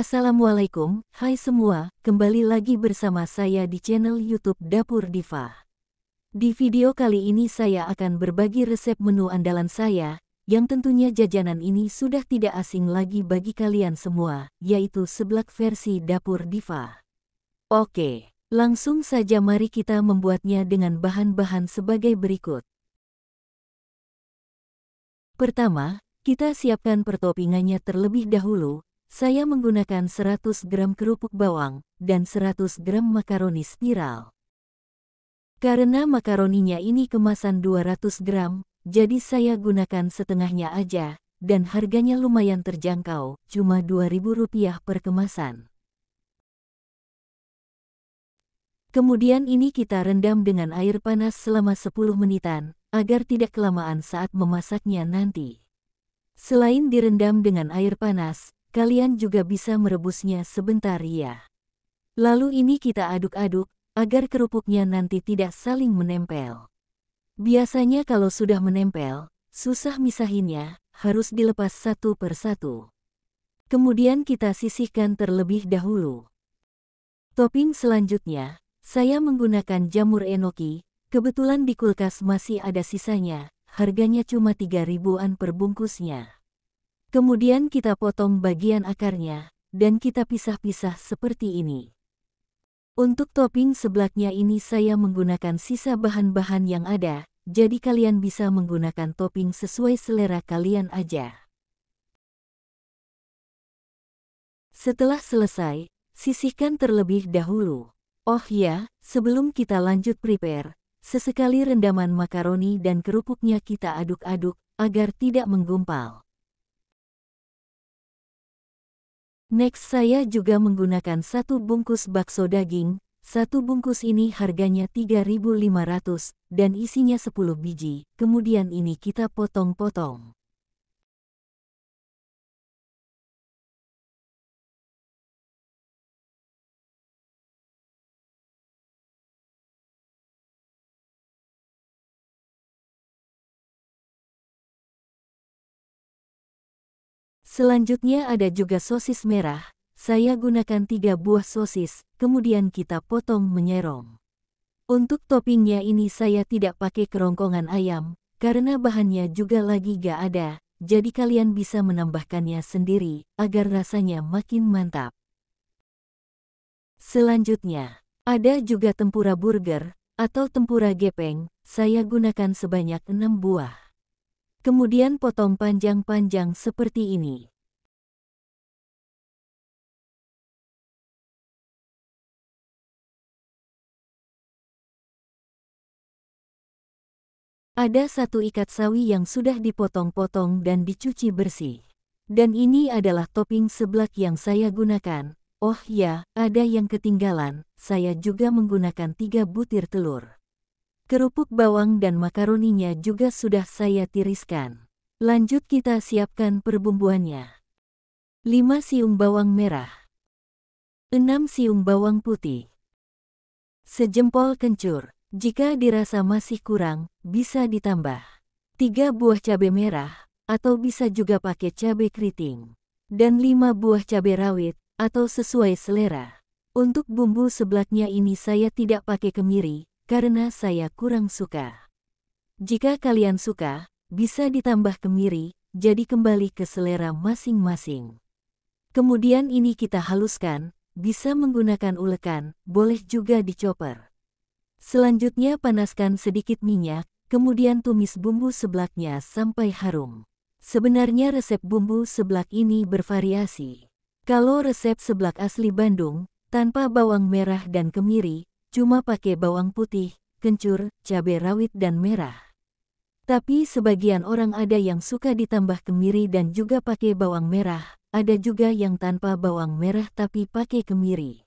Assalamualaikum, hai semua, kembali lagi bersama saya di channel YouTube Dapur Diva. Di video kali ini saya akan berbagi resep menu andalan saya, yang tentunya jajanan ini sudah tidak asing lagi bagi kalian semua, yaitu seblak versi Dapur Diva. Oke, langsung saja mari kita membuatnya dengan bahan-bahan sebagai berikut. Pertama, kita siapkan pertoppingannya terlebih dahulu. Saya menggunakan 100 gram kerupuk bawang dan 100 gram makaroni spiral. Karena makaroninya ini kemasan 200 gram, jadi saya gunakan setengahnya aja, dan harganya lumayan terjangkau, cuma Rp2.000 per kemasan. Kemudian ini kita rendam dengan air panas selama 10 menitan, agar tidak kelamaan saat memasaknya nanti. Selain direndam dengan air panas, kalian juga bisa merebusnya sebentar ya. Lalu ini kita aduk-aduk, agar kerupuknya nanti tidak saling menempel. Biasanya kalau sudah menempel, susah misahinnya, harus dilepas satu per satu. Kemudian kita sisihkan terlebih dahulu. Topping selanjutnya, saya menggunakan jamur enoki, kebetulan di kulkas masih ada sisanya, harganya cuma 3.000-an per bungkusnya. Kemudian kita potong bagian akarnya, dan kita pisah-pisah seperti ini. Untuk topping seblaknya ini saya menggunakan sisa bahan-bahan yang ada, jadi kalian bisa menggunakan topping sesuai selera kalian aja. Setelah selesai, sisihkan terlebih dahulu. Oh ya, sebelum kita lanjut prepare, sesekali rendaman makaroni dan kerupuknya kita aduk-aduk, agar tidak menggumpal. Next saya juga menggunakan 1 bungkus bakso daging, 1 bungkus ini harganya 3.500 dan isinya 10 biji, kemudian ini kita potong-potong. Selanjutnya ada juga sosis merah, saya gunakan 3 buah sosis, kemudian kita potong menyerong. Untuk toppingnya ini saya tidak pakai kerongkongan ayam, karena bahannya juga lagi gak ada, jadi kalian bisa menambahkannya sendiri, agar rasanya makin mantap. Selanjutnya, ada juga tempura burger, atau tempura gepeng, saya gunakan sebanyak 6 buah. Kemudian potong panjang-panjang seperti ini. Ada 1 ikat sawi yang sudah dipotong-potong dan dicuci bersih. Dan ini adalah topping seblak yang saya gunakan. Oh ya, ada yang ketinggalan, saya juga menggunakan 3 butir telur. Kerupuk bawang dan makaroninya juga sudah saya tiriskan. Lanjut kita siapkan perbumbuannya. 5 siung bawang merah. 6 siung bawang putih. Sejempol kencur. Jika dirasa masih kurang, bisa ditambah. 3 buah cabai merah, atau bisa juga pakai cabai keriting. Dan 5 buah cabai rawit, atau sesuai selera. Untuk bumbu seblaknya ini saya tidak pakai kemiri, karena saya kurang suka. Jika kalian suka, bisa ditambah kemiri, jadi kembali ke selera masing-masing. Kemudian ini kita haluskan, bisa menggunakan ulekan, boleh juga dicoper. Selanjutnya panaskan sedikit minyak, kemudian tumis bumbu seblaknya sampai harum. Sebenarnya resep bumbu seblak ini bervariasi. Kalau resep seblak asli Bandung, tanpa bawang merah dan kemiri, cuma pakai bawang putih, kencur, cabai rawit dan merah. Tapi sebagian orang ada yang suka ditambah kemiri dan juga pakai bawang merah, ada juga yang tanpa bawang merah tapi pakai kemiri.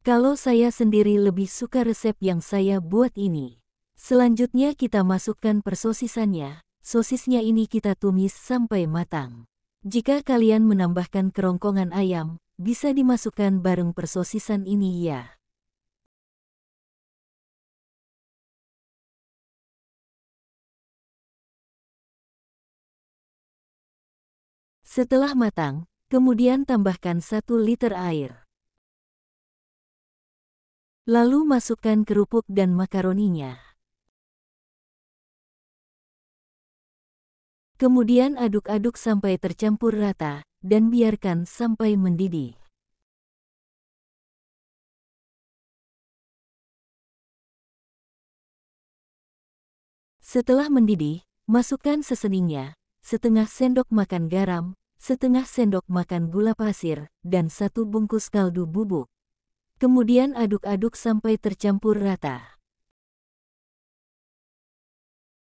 Kalau saya sendiri lebih suka resep yang saya buat ini. Selanjutnya kita masukkan persosisannya, sosisnya ini kita tumis sampai matang. Jika kalian menambahkan kerongkongan ayam, bisa dimasukkan bareng persosisan ini ya. Setelah matang, Kemudian tambahkan 1 liter air. Lalu masukkan kerupuk dan makaroninya. Kemudian aduk-aduk sampai tercampur rata, dan biarkan sampai mendidih. Setelah mendidih, masukkan seseningnya, setengah sendok makan garam, setengah sendok makan gula pasir, dan 1 bungkus kaldu bubuk. Kemudian aduk-aduk sampai tercampur rata.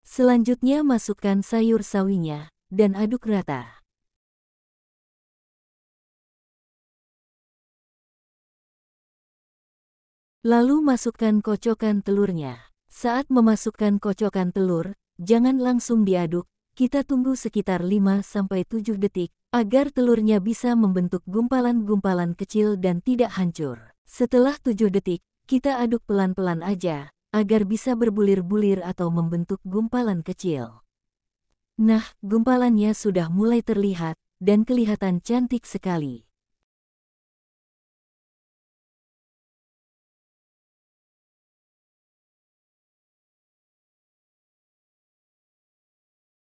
Selanjutnya masukkan sayur sawinya, dan aduk rata. Lalu masukkan kocokan telurnya. Saat memasukkan kocokan telur, jangan langsung diaduk, kita tunggu sekitar 5-7 detik, agar telurnya bisa membentuk gumpalan-gumpalan kecil dan tidak hancur. Setelah 7 detik, kita aduk pelan-pelan aja, agar bisa berbulir-bulir atau membentuk gumpalan kecil. Nah, gumpalannya sudah mulai terlihat, dan kelihatan cantik sekali.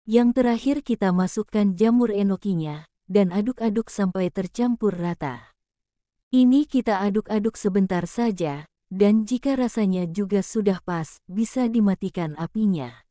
Yang terakhir kita masukkan jamur enokinya, dan aduk-aduk sampai tercampur rata. Ini kita aduk-aduk sebentar saja, dan jika rasanya juga sudah pas, bisa dimatikan apinya.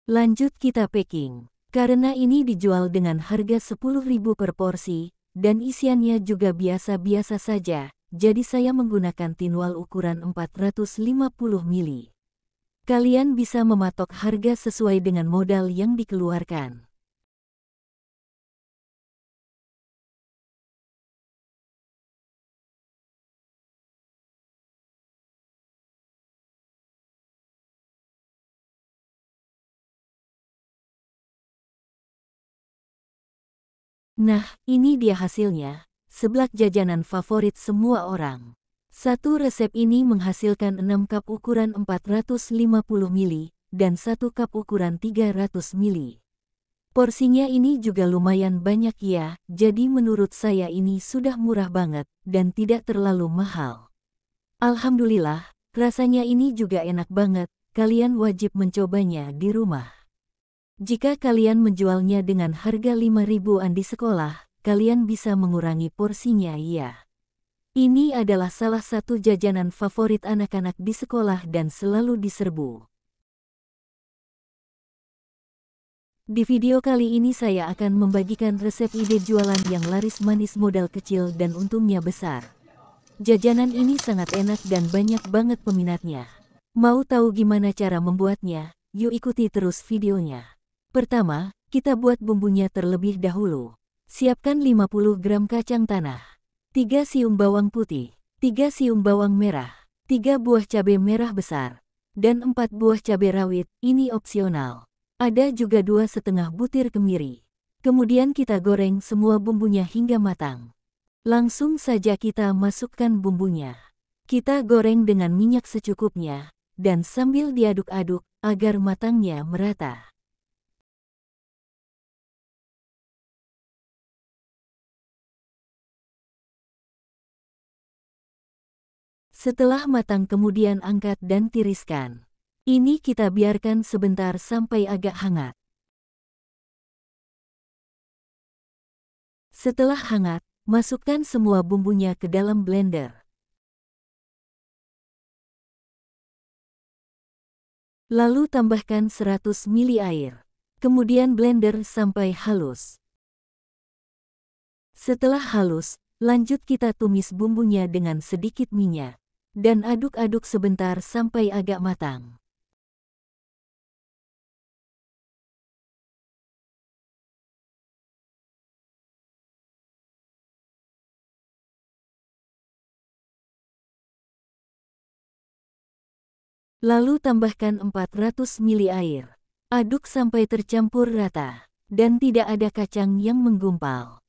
Lanjut kita packing. Karena ini dijual dengan harga 10.000 per porsi, dan isiannya juga biasa-biasa saja, jadi saya menggunakan tinwal ukuran 450 ml. Kalian bisa mematok harga sesuai dengan modal yang dikeluarkan. Nah, ini dia hasilnya, seblak jajanan favorit semua orang. Satu resep ini menghasilkan 6 cup ukuran 450 ml, dan 1 cup ukuran 300 ml. Porsinya ini juga lumayan banyak ya, jadi menurut saya ini sudah murah banget, dan tidak terlalu mahal. Alhamdulillah, rasanya ini juga enak banget, kalian wajib mencobanya di rumah. Jika kalian menjualnya dengan harga 5.000-an di sekolah, kalian bisa mengurangi porsinya ya. Ini adalah salah satu jajanan favorit anak-anak di sekolah dan selalu diserbu. Di video kali ini saya akan membagikan resep ide jualan yang laris manis modal kecil dan untungnya besar. Jajanan ini sangat enak dan banyak banget peminatnya. Mau tahu gimana cara membuatnya? Yuk ikuti terus videonya. Pertama, kita buat bumbunya terlebih dahulu. Siapkan 50 gram kacang tanah, 3 siung bawang putih, 3 siung bawang merah, 3 buah cabai merah besar, dan 4 buah cabai rawit, ini opsional. Ada juga 2,5 butir kemiri. Kemudian kita goreng semua bumbunya hingga matang. Langsung saja kita masukkan bumbunya. Kita goreng dengan minyak secukupnya, dan sambil diaduk-aduk agar matangnya merata. Setelah matang kemudian angkat dan tiriskan. Ini kita biarkan sebentar sampai agak hangat. Setelah hangat, masukkan semua bumbunya ke dalam blender. Lalu tambahkan 100 ml air. Kemudian blender sampai halus. Setelah halus, lanjut kita tumis bumbunya dengan sedikit minyak. Dan aduk-aduk sebentar sampai agak matang. Lalu tambahkan 400 ml air. Aduk sampai tercampur rata, dan tidak ada kacang yang menggumpal.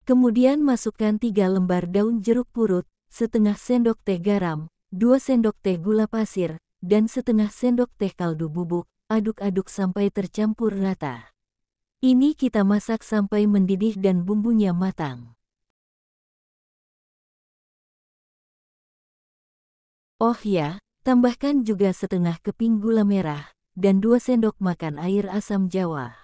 Kemudian masukkan 3 lembar daun jeruk purut, setengah sendok teh garam, 2 sendok teh gula pasir, dan setengah sendok teh kaldu bubuk. Aduk-aduk sampai tercampur rata. Ini kita masak sampai mendidih dan bumbunya matang. Oh ya, tambahkan juga setengah keping gula merah, dan 2 sendok makan air asam jawa.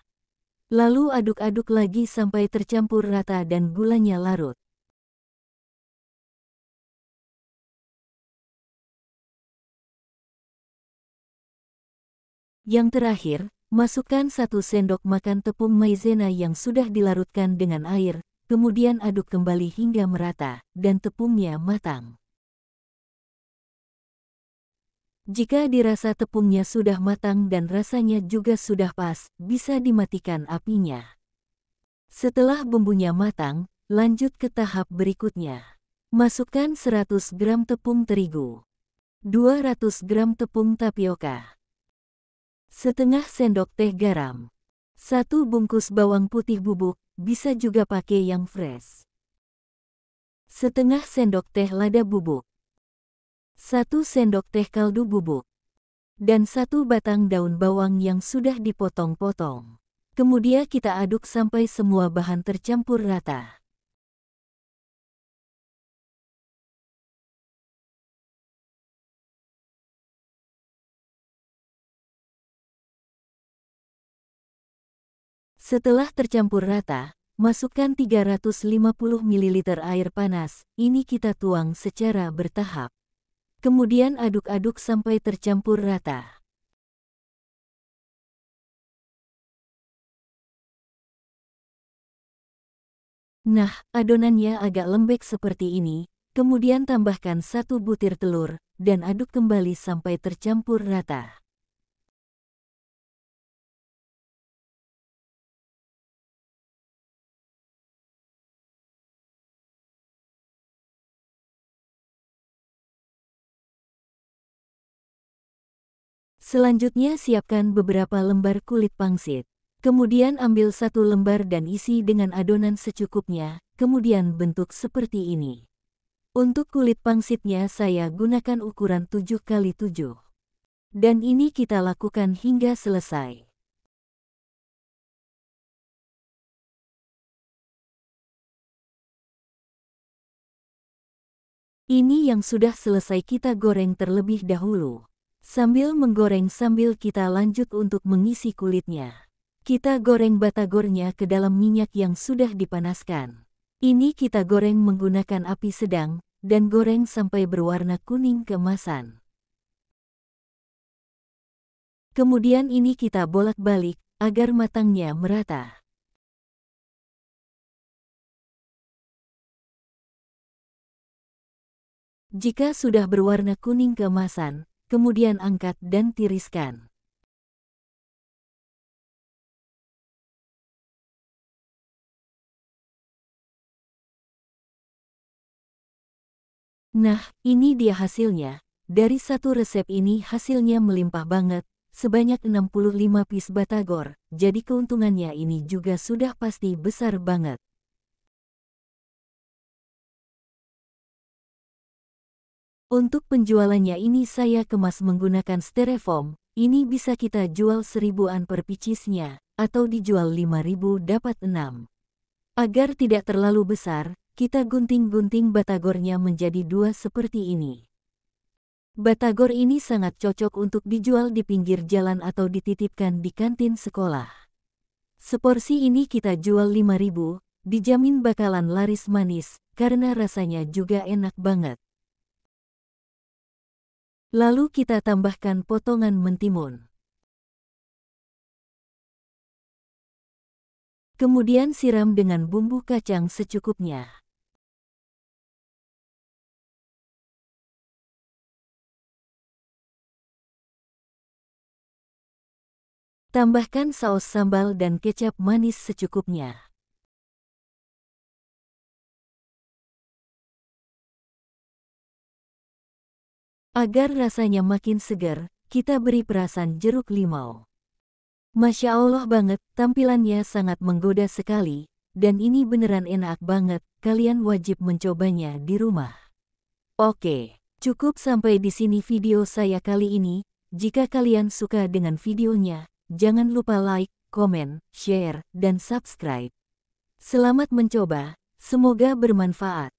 Lalu aduk-aduk lagi sampai tercampur rata dan gulanya larut. Yang terakhir, masukkan 1 sendok makan tepung maizena yang sudah dilarutkan dengan air, kemudian aduk kembali hingga merata, dan tepungnya matang. Jika dirasa tepungnya sudah matang dan rasanya juga sudah pas, bisa dimatikan apinya. Setelah bumbunya matang, lanjut ke tahap berikutnya. Masukkan 100 gram tepung terigu, 200 gram tepung tapioka, setengah sendok teh garam, 1 bungkus bawang putih bubuk, bisa juga pakai yang fresh, setengah sendok teh lada bubuk, 1 sendok teh kaldu bubuk, dan 1 batang daun bawang yang sudah dipotong-potong. Kemudian kita aduk sampai semua bahan tercampur rata. Setelah tercampur rata, masukkan 350 ml air panas, ini kita tuang secara bertahap. Kemudian aduk-aduk sampai tercampur rata. Nah, adonannya agak lembek seperti ini, kemudian tambahkan 1 butir telur, dan aduk kembali sampai tercampur rata. Selanjutnya siapkan beberapa lembar kulit pangsit. Kemudian ambil 1 lembar dan isi dengan adonan secukupnya, kemudian bentuk seperti ini. Untuk kulit pangsitnya saya gunakan ukuran 7x7. Dan ini kita lakukan hingga selesai. Ini yang sudah selesai kita goreng terlebih dahulu. Sambil menggoreng sambil kita lanjut untuk mengisi kulitnya. Kita goreng batagornya ke dalam minyak yang sudah dipanaskan. Ini kita goreng menggunakan api sedang, dan goreng sampai berwarna kuning keemasan. Kemudian ini kita bolak-balik, agar matangnya merata. Jika sudah berwarna kuning keemasan, kemudian angkat dan tiriskan. Nah, ini dia hasilnya. Dari satu resep ini hasilnya melimpah banget, sebanyak 65 piece batagor, jadi keuntungannya ini juga sudah pasti besar banget. Untuk penjualannya ini saya kemas menggunakan styrofoam, ini bisa kita jual 1000-an per picisnya, atau dijual 5000 dapat 6. Agar tidak terlalu besar, kita gunting-gunting batagornya menjadi 2 seperti ini. Batagor ini sangat cocok untuk dijual di pinggir jalan atau dititipkan di kantin sekolah. Seporsi ini kita jual 5000, dijamin bakalan laris manis, karena rasanya juga enak banget. Lalu kita tambahkan potongan mentimun. Kemudian siram dengan bumbu kacang secukupnya. Tambahkan saus sambal dan kecap manis secukupnya. Agar rasanya makin segar, kita beri perasan jeruk limau. Masya Allah banget, tampilannya sangat menggoda sekali. dan ini beneran enak banget, kalian wajib mencobanya di rumah. Oke, cukup sampai di sini video saya kali ini. Jika kalian suka dengan videonya, jangan lupa like, komen, share, dan subscribe. Selamat mencoba, semoga bermanfaat.